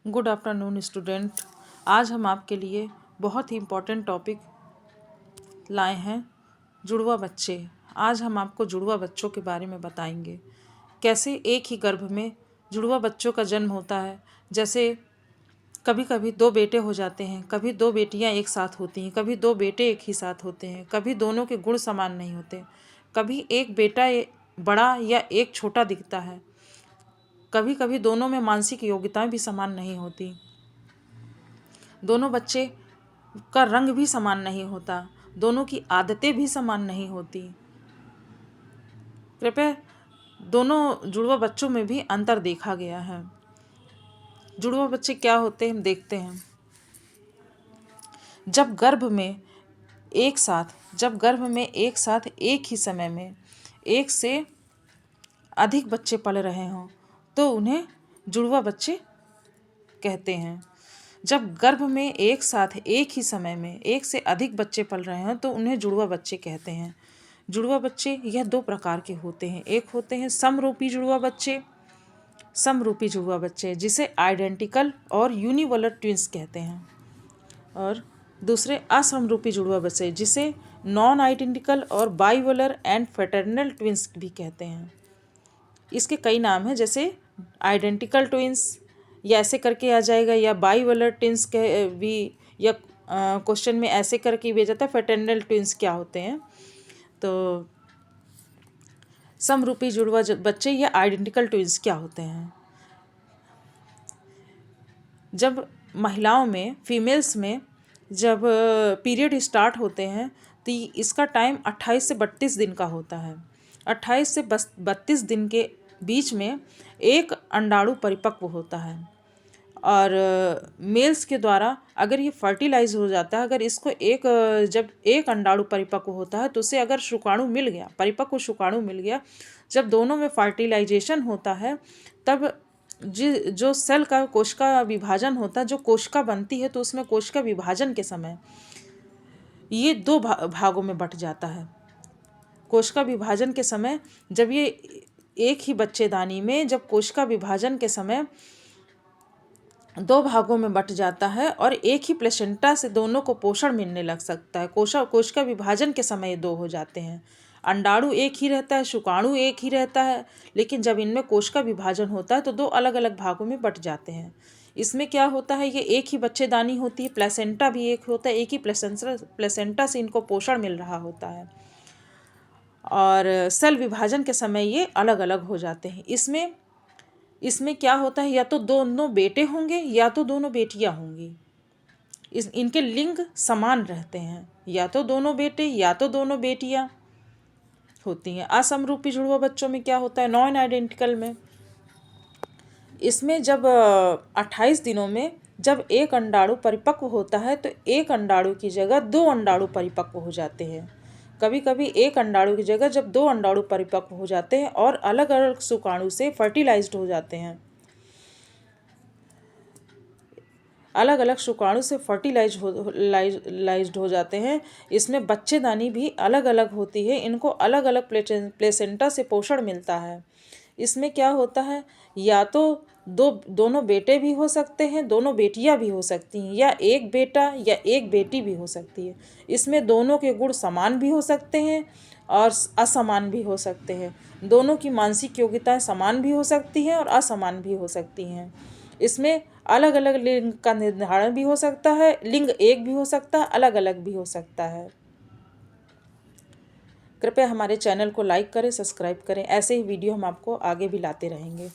Good afternoon student. आज हम आपके लिए बहुत ही इम्पोर्टेंट टॉपिक लाए हैं, जुड़वा बच्चे। आज हम आपको जुड़वा बच्चों के बारे में बताएंगे, कैसे एक ही गर्भ में जुड़वा बच्चों का जन्म होता है। जैसे कभी कभी दो बेटे हो जाते हैं, कभी दो बेटियां एक साथ होती हैं, कभी दो बेटे एक ही साथ होते हैं, कभी दोनों के गुण समान नहीं होते, कभी एक बेटा बड़ा या एक छोटा दिखता है, कभी कभी दोनों में मानसिक योग्यताएं भी समान नहीं होती, दोनों बच्चे का रंग भी समान नहीं होता, दोनों की आदतें भी समान नहीं होती। कृपया दोनों जुड़वा बच्चों में भी अंतर देखा गया है। जुड़वा बच्चे क्या होते हैं हम देखते हैं। जब गर्भ में एक साथ एक ही समय में एक से अधिक बच्चे पल रहे हों तो उन्हें जुड़वा बच्चे कहते हैं। जब गर्भ में एक साथ एक ही समय में एक से अधिक बच्चे पल रहे हैं तो उन्हें जुड़वा बच्चे कहते हैं। जुड़वा बच्चे यह दो प्रकार के होते हैं। एक होते हैं समरूपी जुड़वा बच्चे जिसे आइडेंटिकल और यूनिवोलर ट्विंस कहते हैं, और दूसरे असमरूपी जुड़वा बच्चे जिसे नॉन आइडेंटिकल और बाइवोलर एंड फ्रेटर्नल ट्विंस भी कहते हैं। इसके कई नाम हैं, जैसे आइडेंटिकल ट्विंस या ऐसे करके आ जाएगा, या बाइवोलर ट्विंस के भी, या क्वेश्चन में ऐसे करके भेजा जाता है फ्रेटर्नल ट्विंस क्या होते हैं। तो समरूपी जुड़वा बच्चे या आइडेंटिकल ट्विंस क्या होते हैं। जब महिलाओं में, फीमेल्स में जब पीरियड स्टार्ट होते हैं तो इसका टाइम 28 से 32 दिन का होता है। 28 से 32 दिन के बीच में एक अंडाणु परिपक्व होता है, और मेल्स के द्वारा अगर ये फर्टिलाइज हो जाता है, अगर इसको जब एक अंडाणु परिपक्व होता है तो उसे अगर शुक्राणु मिल गया, परिपक्व शुक्राणु मिल गया, जब दोनों में फर्टिलाइजेशन होता है तब जो सेल का कोशिका विभाजन होता है, जो कोशिका बनती है, तो उसमें कोशिका विभाजन के समय ये दो भागों में बंट जाता है। कोशिका विभाजन के समय जब ये एक ही बच्चेदानी में जब कोशिका विभाजन के समय दो भागों में बंट जाता है और एक ही प्लेसेंटा से दोनों को पोषण मिलने लग सकता है। कोशिका विभाजन के समय ये दो हो जाते हैं। अंडाणु एक ही रहता है, शुक्राणु एक ही रहता है, लेकिन जब इनमें कोशिका विभाजन होता है तो दो अलग अलग भागों में बंट जाते हैं। इसमें क्या होता है, ये एक ही बच्चेदानी होती है, प्लेसेंटा भी एक होता है, एक ही प्लेसेंटा से इनको पोषण मिल रहा होता है, और सेल विभाजन के समय ये अलग अलग हो जाते हैं। इसमें क्या होता है, या तो दोनों बेटे होंगे या तो दोनों बेटियां होंगी। इनके लिंग समान रहते हैं, या तो दोनों बेटे या तो दोनों बेटियां होती हैं। असमरूपी जुड़वा बच्चों में क्या होता है, नॉन आइडेंटिकल में, इसमें जब 28 दिनों में जब एक अंडाणु परिपक्व होता है तो एक अंडाणु की जगह दो अंडाणु परिपक्व हो जाते हैं। कभी कभी एक अंडाणु की जगह जब दो अंडाणु परिपक्व हो जाते हैं और अलग अलग शुक्राणु से फर्टिलाइज्ड हो जाते हैं, अलग अलग शुक्राणु से फर्टिलाइज्ड हो जाते हैं। इसमें बच्चेदानी भी अलग अलग होती है, इनको अलग अलग प्लेसेंटा से पोषण मिलता है। इसमें क्या होता है, या तो दोनों बेटे भी हो सकते हैं, दोनों बेटियां भी हो सकती हैं, या एक बेटा या एक बेटी भी हो सकती है। इसमें दोनों के गुण समान भी हो सकते हैं और असमान भी हो सकते हैं। दोनों की मानसिक योग्यताएं समान भी हो सकती हैं और असमान भी हो सकती हैं। इसमें अलग अलग लिंग का निर्धारण भी हो सकता है, लिंग एक भी हो सकता है, अलग अलग भी हो सकता है। कृपया हमारे चैनल को लाइक करें, सब्सक्राइब करें। ऐसे ही वीडियो हम आपको आगे भी लाते रहेंगे।